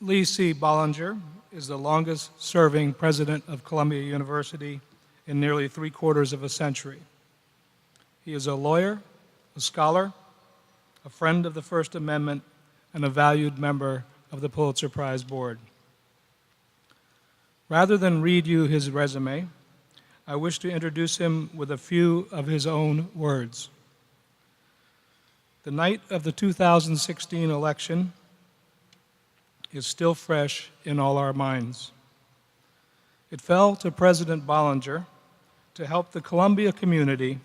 Lee C. Bollinger is the longest-serving president of Columbia University in nearly three-quarters of a century. He is a lawyer, a scholar, a friend of the First Amendment, and a valued member of the Pulitzer Prize Board. Rather than read you his resume, I wish to introduce him with a few of his own words. The night of the 2016 election is still fresh in all our minds. It fell to President Bollinger to help the Columbia community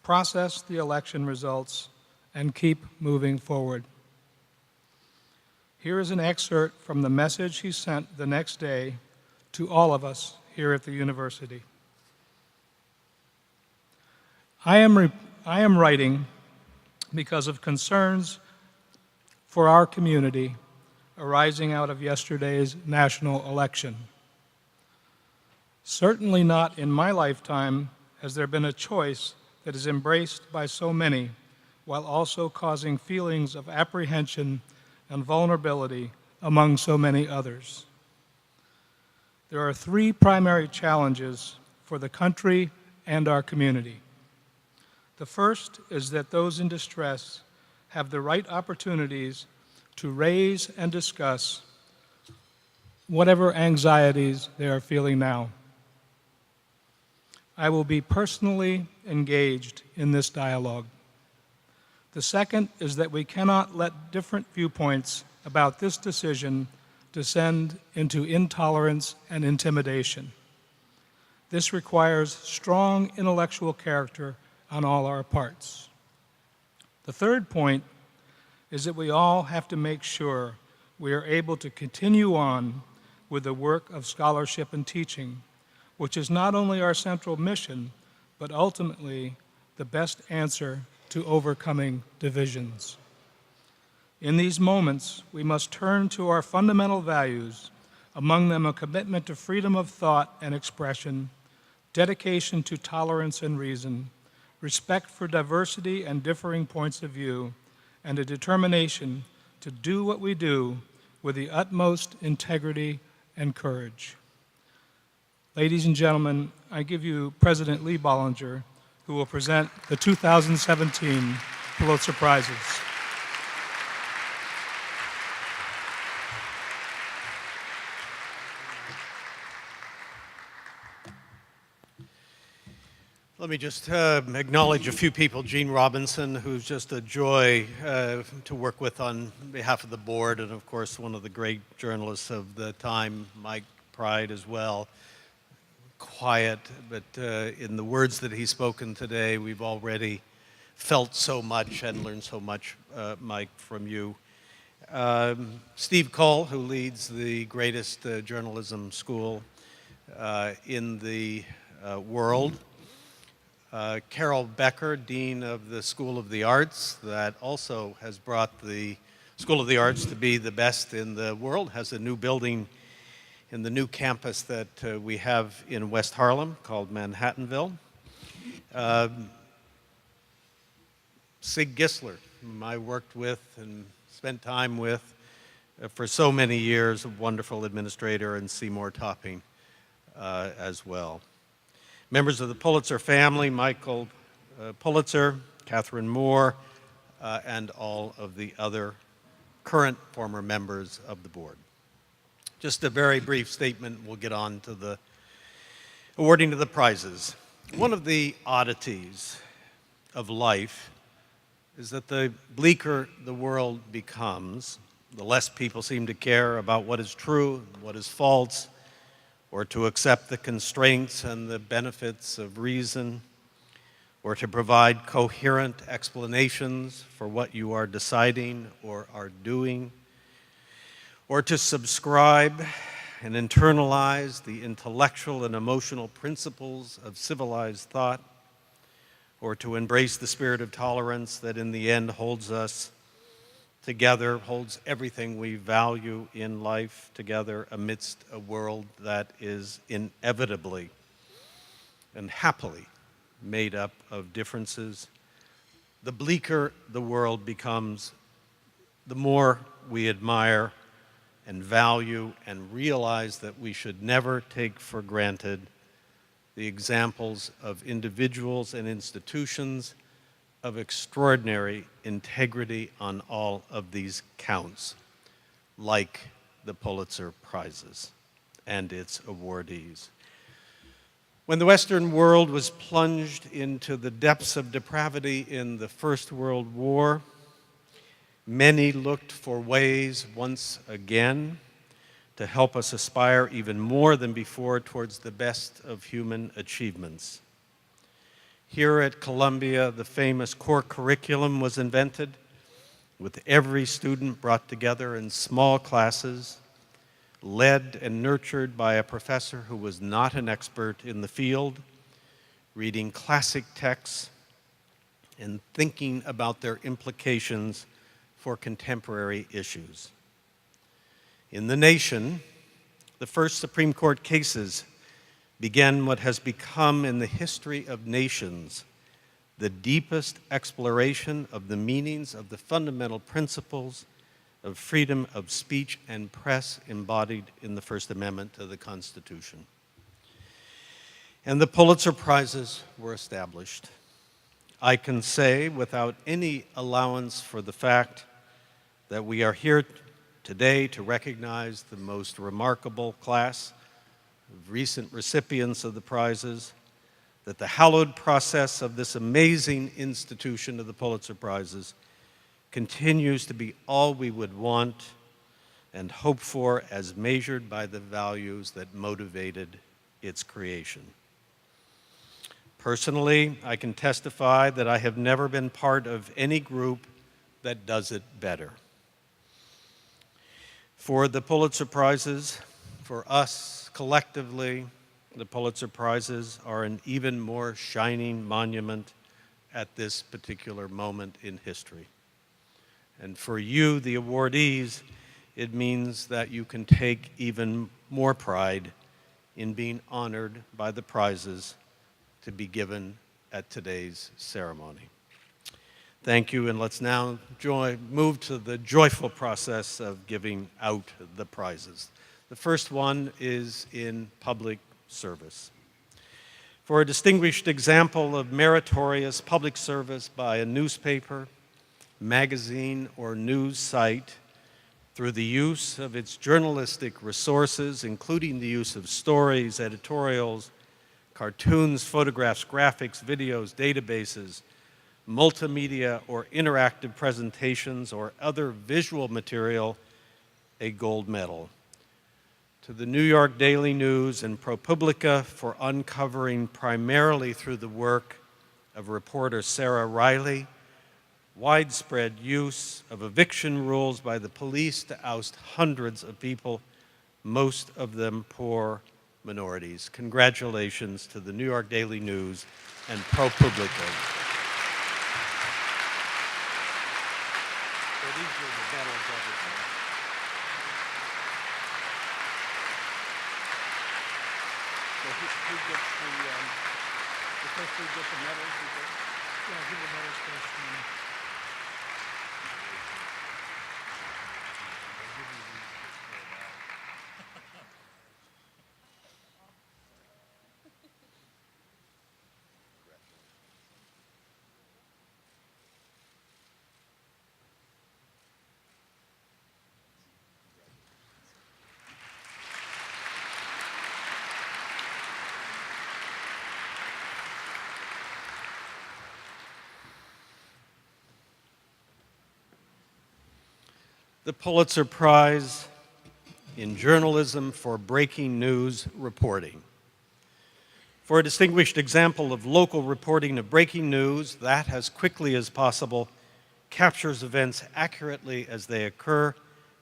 process the election results and keep moving forward. Here is an excerpt from the message he sent the next day to all of us here at the university. I am writing because of concerns for our community arising out of yesterday's national election. Certainly not in my lifetime has there been a choice that is embraced by so many while also causing feelings of apprehension and vulnerability among so many others. There are three primary challenges for the country and our community. The first is that those in distress have the right opportunities to raise and discuss whatever anxieties they are feeling now. I will be personally engaged in this dialogue. The second is that we cannot let different viewpoints about this decision descend into intolerance and intimidation. This requires strong intellectual character on all our parts. The third point is that we all have to make sure we are able to continue on with the work of scholarship and teaching, which is not only our central mission, but ultimately the best answer to overcoming divisions. In these moments, we must turn to our fundamental values, among them a commitment to freedom of thought and expression, dedication to tolerance and reason, respect for diversity and differing points of view, and a determination to do what we do with the utmost integrity and courage. Ladies and gentlemen, I give you President Lee Bollinger, who will present the 2017 Pulitzer Prizes. Let me just acknowledge a few people. Gene Robinson, who's just a joy to work with on behalf of the board, and of course one of the great journalists of the time, Mike Pride as well. Quiet, but in the words that he's spoken today, we've already felt so much and learned so much, Mike, from you. Steve Cole, who leads the greatest journalism school in the world. Carol Becker, Dean of the School of the Arts, that also has brought the School of the Arts to be the best in the world, has a new building in the new campus that we have in West Harlem called Manhattanville. Sig Gisler, whom I worked with and spent time with for so many years, a wonderful administrator, and Seymour Topping as well. Members of the Pulitzer family, Michael Pulitzer, Catherine Moore, and all of the other current former members of the board. Just a very brief statement, we'll get on to the awarding of the prizes. One of the oddities of life is that the bleaker the world becomes, the less people seem to care about what is true, what is false, or to accept the constraints and the benefits of reason, or to provide coherent explanations for what you are deciding or are doing, or to subscribe and internalize the intellectual and emotional principles of civilized thought, or to embrace the spirit of tolerance that in the end holds us together, holds everything we value in life together amidst a world that is inevitably and happily made up of differences. The bleaker the world becomes, the more we admire and value and realize that we should never take for granted the examples of individuals and institutions of extraordinary integrity on all of these counts, like the Pulitzer Prizes and its awardees. When the Western world was plunged into the depths of depravity in the First World War, many looked for ways once again to help us aspire even more than before towards the best of human achievements. Here at Columbia, the famous core curriculum was invented, with every student brought together in small classes, led and nurtured by a professor who was not an expert in the field, reading classic texts and thinking about their implications for contemporary issues. In the nation, the first Supreme Court cases began what has become in the history of nations the deepest exploration of the meanings of the fundamental principles of freedom of speech and press embodied in the First Amendment to the Constitution. And the Pulitzer Prizes were established. I can say without any allowance for the fact that we are here today to recognize the most remarkable class of recent recipients of the prizes, that the hallowed process of this amazing institution of the Pulitzer Prizes continues to be all we would want and hope for as measured by the values that motivated its creation. Personally, I can testify that I have never been part of any group that does it better. For the Pulitzer Prizes, for us collectively, the Pulitzer Prizes are an even more shining monument at this particular moment in history. And for you, the awardees, it means that you can take even more pride in being honored by the prizes to be given at today's ceremony. Thank you, and let's now move to the joyful process of giving out the prizes. The first one is in public service. For a distinguished example of meritorious public service by a newspaper, magazine, or news site through the use of its journalistic resources, including the use of stories, editorials, cartoons, photographs, graphics, videos, databases, multimedia or interactive presentations, or other visual material, a gold medal. To the New York Daily News and ProPublica for uncovering, primarily through the work of reporter Sarah Riley, widespread use of eviction rules by the police to oust hundreds of people, most of them poor minorities. Congratulations to the New York Daily News and ProPublica. So these are the medals everything. So who gets the first who gets the medals? Yeah, give the medals first. The Pulitzer Prize in Journalism for Breaking News Reporting. For a distinguished example of local reporting of breaking news that, as quickly as possible, captures events accurately as they occur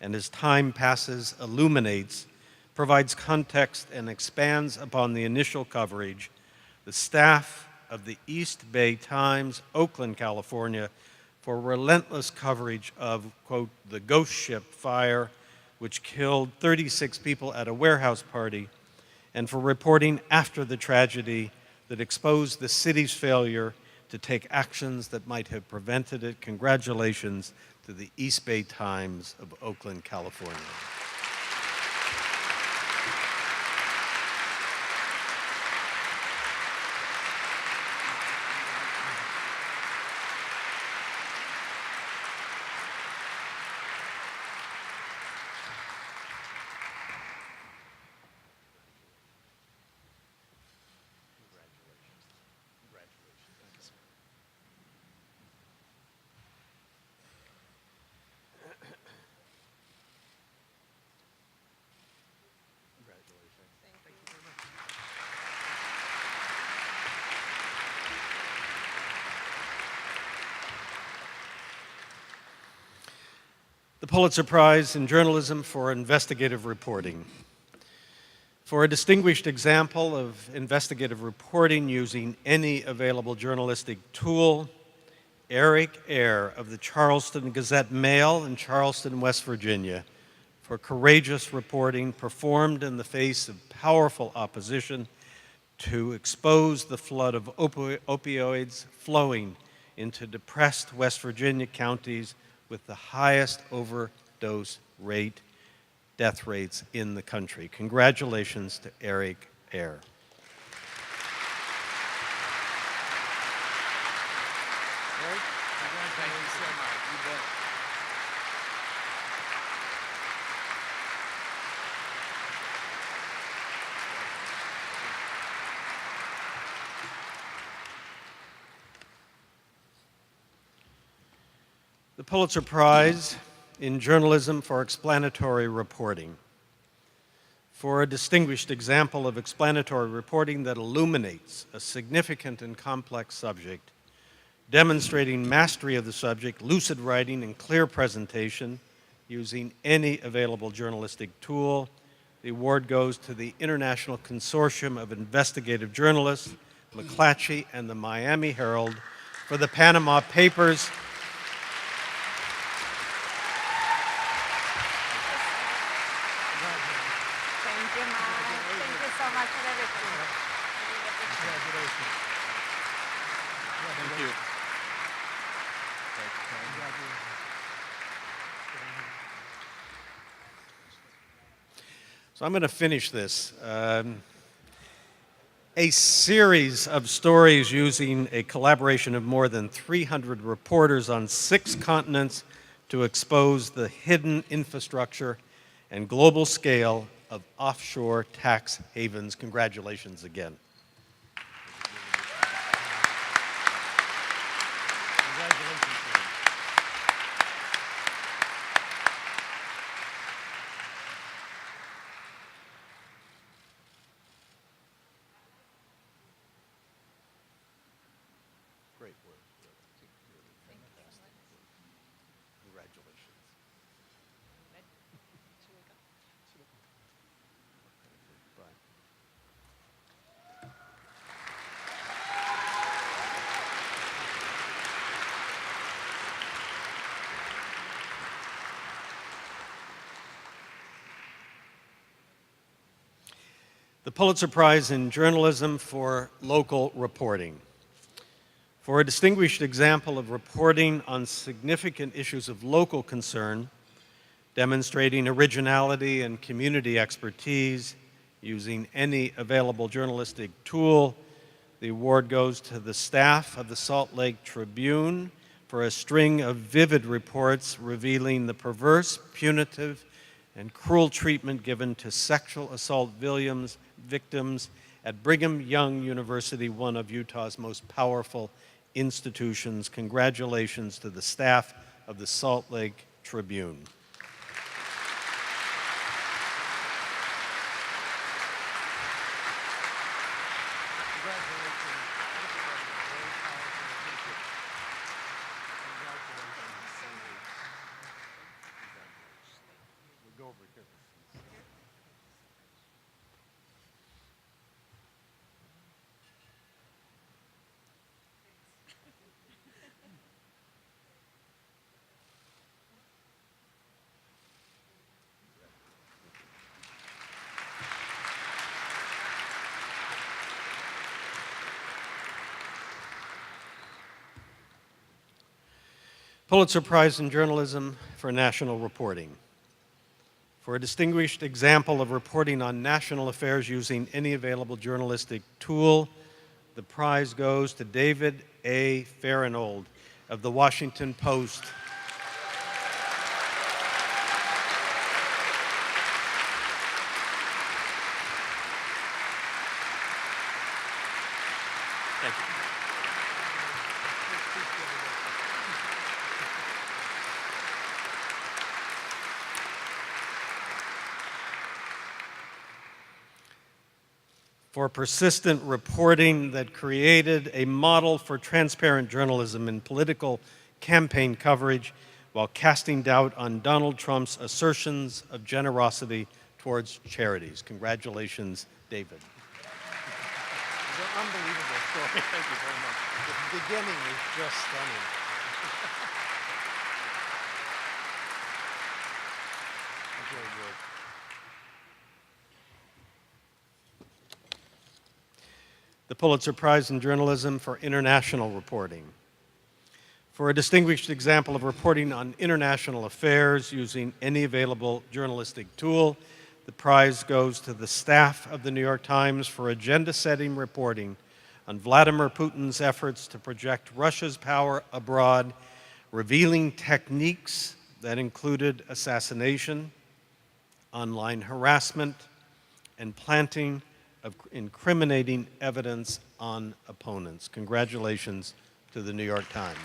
and as time passes, illuminates, provides context, and expands upon the initial coverage, the staff of the East Bay Times, Oakland, California, for relentless coverage of, quote, the ghost ship fire, which killed 36 people at a warehouse party, and for reporting after the tragedy that exposed the city's failure to take actions that might have prevented it. Congratulations to the East Bay Times of Oakland, California. The Pulitzer Prize in Journalism for Investigative Reporting. For a distinguished example of investigative reporting using any available journalistic tool, Eric Eyre of the Charleston Gazette-Mail in Charleston, West Virginia, for courageous reporting performed in the face of powerful opposition to expose the flood of opioids flowing into depressed West Virginia counties with the highest overdose rate, death rates in the country. Congratulations to Eric Eyre. The Pulitzer Prize in Journalism for Explanatory Reporting. For a distinguished example of explanatory reporting that illuminates a significant and complex subject, demonstrating mastery of the subject, lucid writing, and clear presentation using any available journalistic tool, the award goes to the International Consortium of Investigative Journalists, McClatchy and the Miami Herald, for the Panama Papers. So I'm going to finish this. A series of stories using a collaboration of more than 300 reporters on 6 continents to expose the hidden infrastructure and global scale of offshore tax havens. Congratulations again. Great work. Congratulations. Bye. The Pulitzer Prize in Journalism for Local Reporting. For a distinguished example of reporting on significant issues of local concern, demonstrating originality and community expertise using any available journalistic tool, the award goes to the staff of the Salt Lake Tribune for a string of vivid reports revealing the perverse, punitive, and cruel treatment given to sexual assault victims at Brigham Young University, one of Utah's most powerful institutions. Congratulations to the staff of the Salt Lake Tribune. Pulitzer Prize in Journalism for National Reporting. For a distinguished example of reporting on national affairs using any available journalistic tool, the prize goes to David A. Farinold of the Washington Post. Thank you. For persistent reporting that created a model for transparent journalism in political campaign coverage, while casting doubt on Donald Trump's assertions of generosity towards charities. Congratulations, David. It's an unbelievable story. Thank you very much. The beginning is just stunning. Very good. The Pulitzer Prize in Journalism for International Reporting. For a distinguished example of reporting on international affairs using any available journalistic tool, the prize goes to the staff of the New York Times for agenda-setting reporting on Vladimir Putin's efforts to project Russia's power abroad, revealing techniques that included assassination, online harassment, and planting of incriminating evidence on opponents. Congratulations to the New York Times.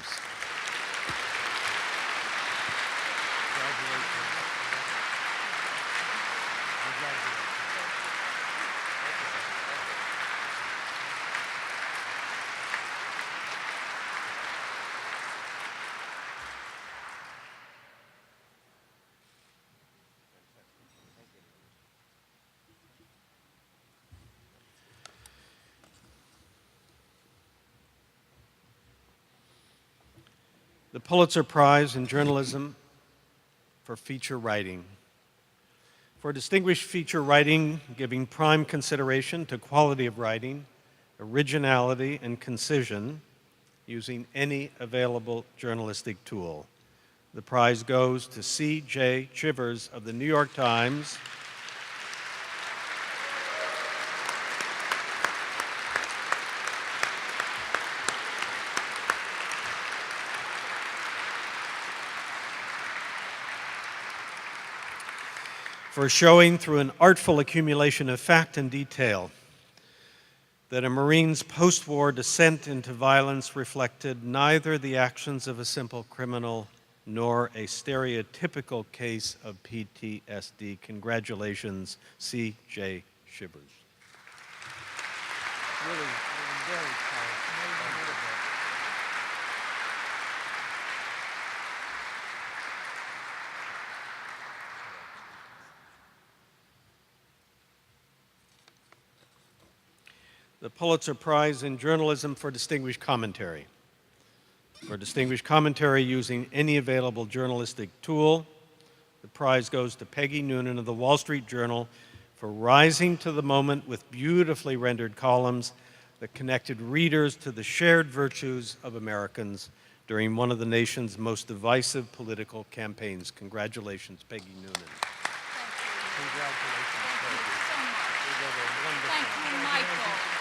The Pulitzer Prize in Journalism for Feature Writing. For distinguished feature writing, giving prime consideration to quality of writing, originality, and concision, using any available journalistic tool. The prize goes to C.J. Chivers of the New York Times, for showing through an artful accumulation of fact and detail that a Marine's post-war descent into violence reflected neither the actions of a simple criminal nor a stereotypical case of PTSD. Congratulations, C.J. Chivers. Really, very powerful. The Pulitzer Prize in Journalism for Distinguished Commentary. For distinguished commentary using any available journalistic tool, the prize goes to Peggy Noonan of the Wall Street Journal for rising to the moment with beautifully rendered columns that connected readers to the shared virtues of Americans during one of the nation's most divisive political campaigns. Congratulations, Peggy Noonan. Thank you. Congratulations, Thank Peggy. you so much. You did a wonderful Thank you, Michael.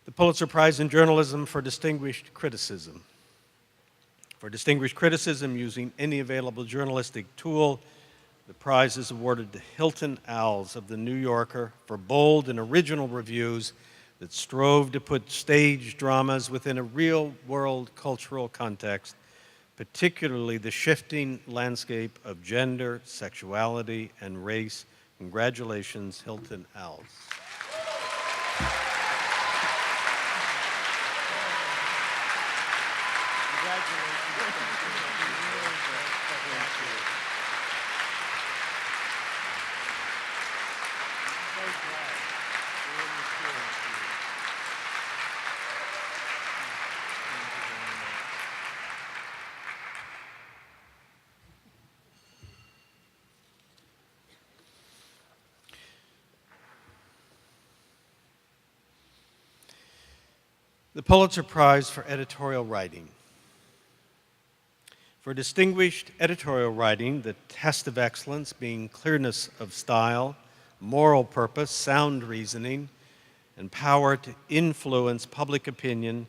The Pulitzer Prize in Journalism for Distinguished Criticism. For distinguished criticism using any available journalistic tool, the prize is awarded to Hilton Als of The New Yorker for bold and original reviews that strove to put stage dramas within a real-world cultural context, particularly the shifting landscape of gender, sexuality, and race. Congratulations, Hilton Als. The Pulitzer Prize for Editorial Writing. For distinguished editorial writing, the test of excellence being clearness of style, moral purpose, sound reasoning, and power to influence public opinion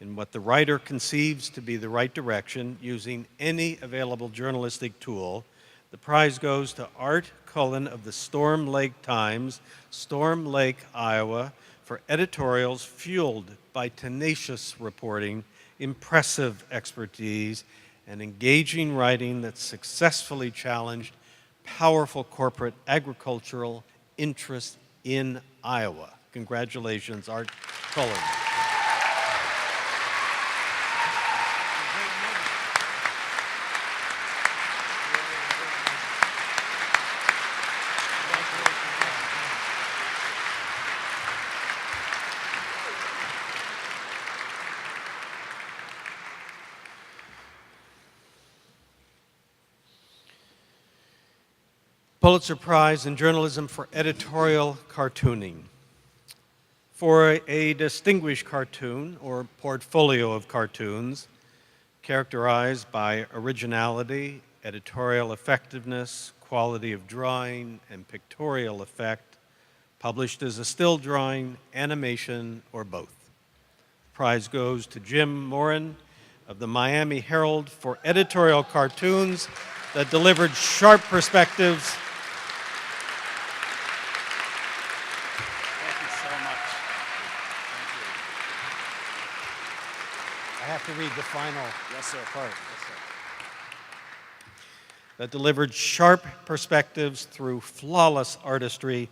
in what the writer conceives to be the right direction using any available journalistic tool, the prize goes to Art Cullen of the Storm Lake Times, Storm Lake, Iowa, for editorials fueled by tenacious reporting, impressive expertise, and engaging writing that successfully challenged powerful corporate agricultural interests in Iowa. Congratulations, Art Cullen. Pulitzer Prize in Journalism for Editorial Cartooning. For a distinguished cartoon or portfolio of cartoons characterized by originality, editorial effectiveness, quality of drawing, and pictorial effect, published as a still drawing, animation, or both. The prize goes to Jim Morin of the Miami Herald for editorial cartoons that delivered sharp perspectives. I have to read the final part. That delivered sharp perspectives through flawless artistry,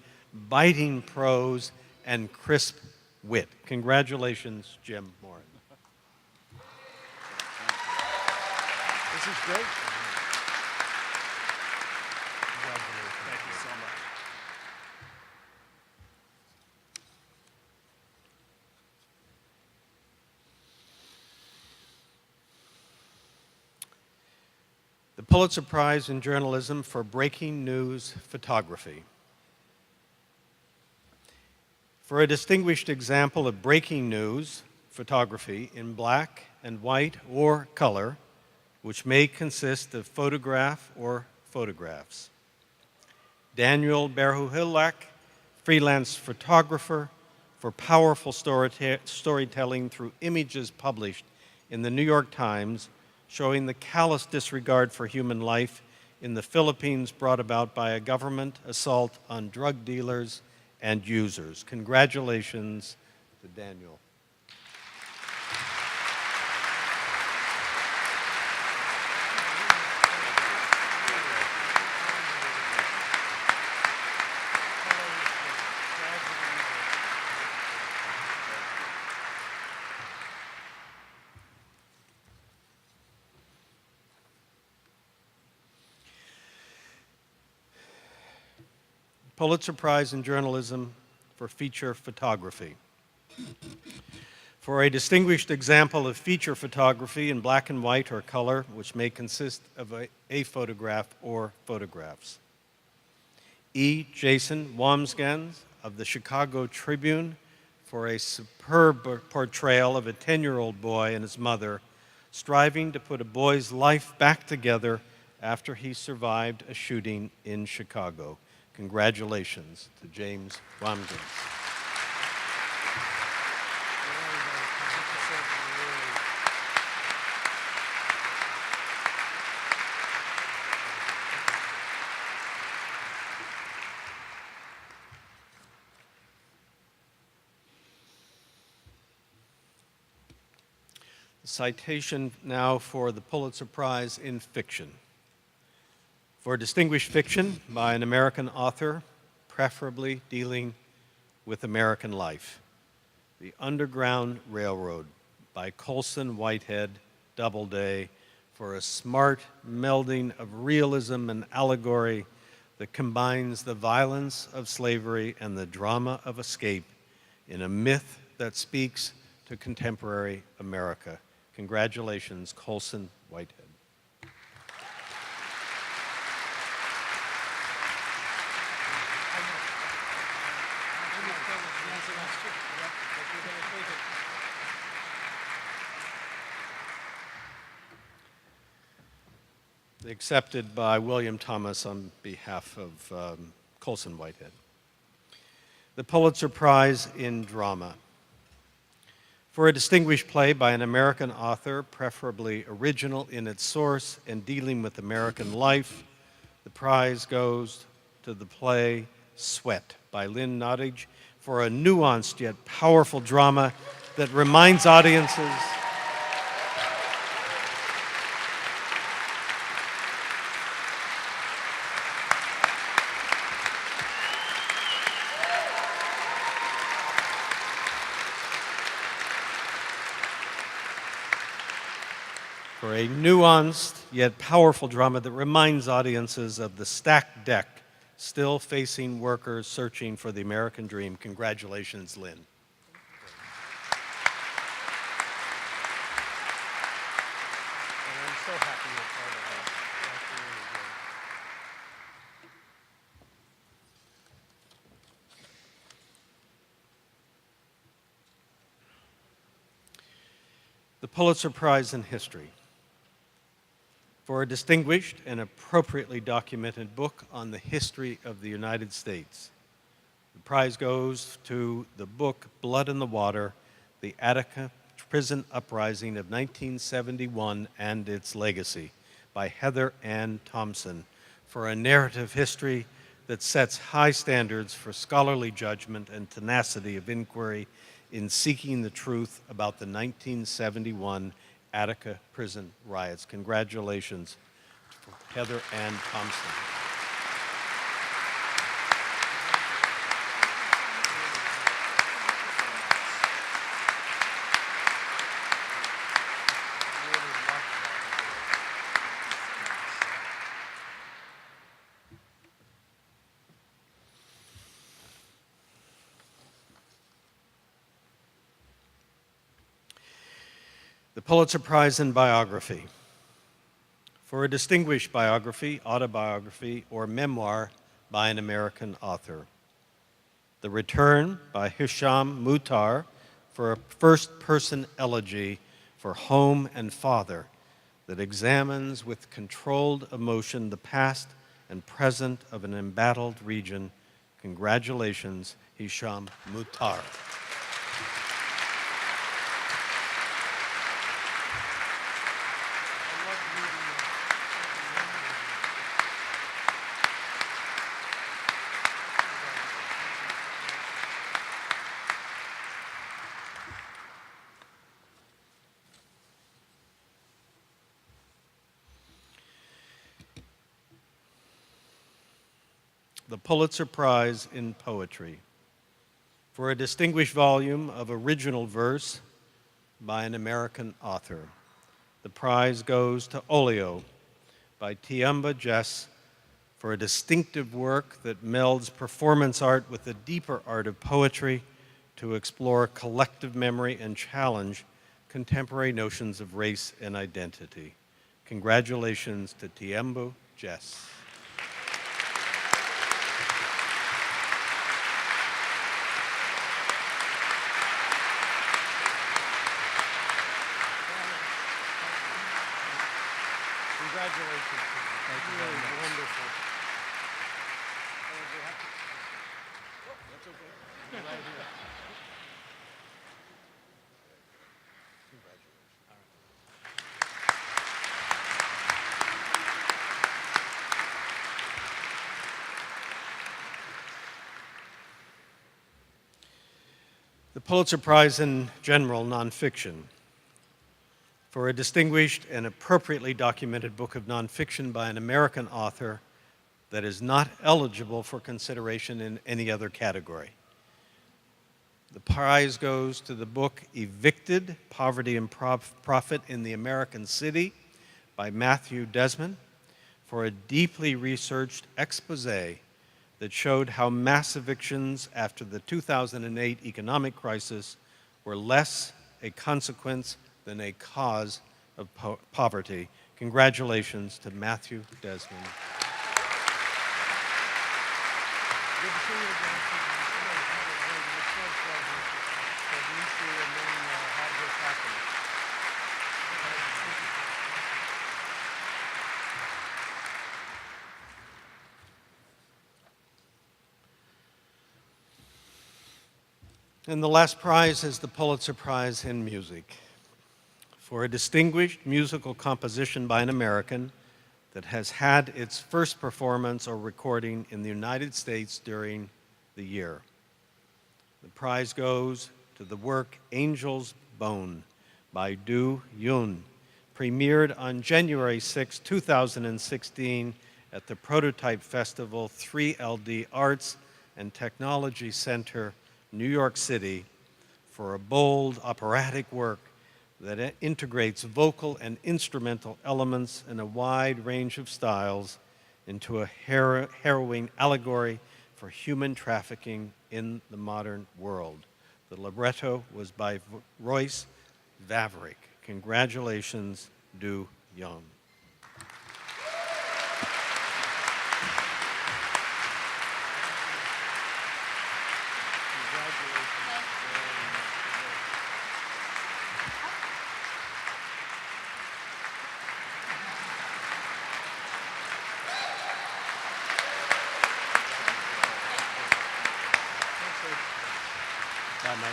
biting prose, and crisp wit. Congratulations, Jim Morin. This is great. Thank you so much. The Pulitzer Prize in Journalism for Breaking News Photography. For a distinguished example of breaking news photography in black and white or color, which may consist of photograph or photographs. Daniel Berhuhilak, freelance photographer, for powerful storytelling through images published in the New York Times, showing the callous disregard for human life in the Philippines brought about by a government assault on drug dealers and users. Congratulations to Daniel. Pulitzer Prize in Journalism for Feature Photography. For a distinguished example of feature photography in black and white or color, which may consist of a photograph or photographs. E. Jason Wamsgans of the Chicago Tribune for a superb portrayal of a 10-year-old boy and his mother striving to put a boy's life back together after he survived a shooting in Chicago. Congratulations to James Wamsgans. Citation now for the Pulitzer Prize in Fiction. For distinguished fiction by an American author, preferably dealing with American life. The Underground Railroad by Colson Whitehead, Doubleday, for a smart melding of realism and allegory that combines the violence of slavery and the drama of escape in a myth that speaks to contemporary America. Congratulations, Colson Whitehead. Accepted by William Thomas on behalf of Colson Whitehead. The Pulitzer Prize in Drama. For a distinguished play by an American author, preferably original in its source and dealing with American life, the prize goes to the play Sweat by Lynn Nottage for a nuanced yet powerful drama that reminds audiences for a nuanced yet powerful drama that reminds audiences of the stacked deck still facing workers searching for the American dream. Congratulations, Lynn. And I'm so happy you're part of that. That's really good. The Pulitzer Prize in History for a distinguished and appropriately documented book on the history of the United States. The prize goes to the book Blood in the Water, The Attica Prison Uprising of 1971 and Its Legacy by Heather Ann Thompson for a narrative history that sets high standards for scholarly judgment and tenacity of inquiry in seeking the truth about the 1971 Attica prison riots. Congratulations to Heather Ann Thompson. The Pulitzer Prize in Biography for a distinguished biography, autobiography, or memoir by an American author. The Return by Hisham Muhtar for a first-person elegy for home and father that examines with controlled emotion the past and present of an embattled region. Congratulations, Hisham Muhtar. The Pulitzer Prize in Poetry for a distinguished volume of original verse by an American author. The prize goes to Olio by Tiamba Jess for a distinctive work that melds performance art with the deeper art of poetry to explore collective memory and challenge contemporary notions of race and identity. Congratulations to Tiamba Jess. Congratulations. Thank you very much. Wonderful. That's okay. You're right here. The Pulitzer Prize in General Nonfiction for a distinguished and appropriately documented book of nonfiction by an American author that is not eligible for consideration in any other category. The prize goes to the book Evicted, Poverty and Profit in the American City by Matthew Desmond for a deeply researched expose that showed how mass evictions after the 2008 economic crisis were less a consequence than a cause of poverty. Congratulations to Matthew Desmond. Good to see you again. It's so pleasure to meet you and then have this happen. And the last prize is the Pulitzer Prize in Music for a distinguished musical composition by an American that has had its first performance or recording in the United States during the year. The prize goes to the work Angel's Bone by Du Yun, premiered on January 6, 2016 at the Prototype Festival 3LD Arts and Technology Center, New York City, for a bold operatic work that integrates vocal and instrumental elements in a wide range of styles into a harrowing allegory for human trafficking in the modern world. The libretto was by Royce Vavrick. Congratulations, Du Young. Bye, Mike.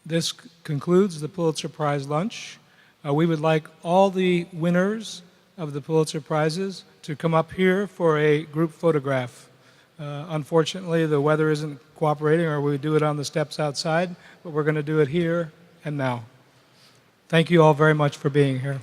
This concludes the Pulitzer Prize lunch. We would like all the winners of the Pulitzer Prizes to come up here for a group photograph. Unfortunately, the weather isn't cooperating, or we do it on the steps outside, but we're going to do it here and now. Thank you all very much for being here.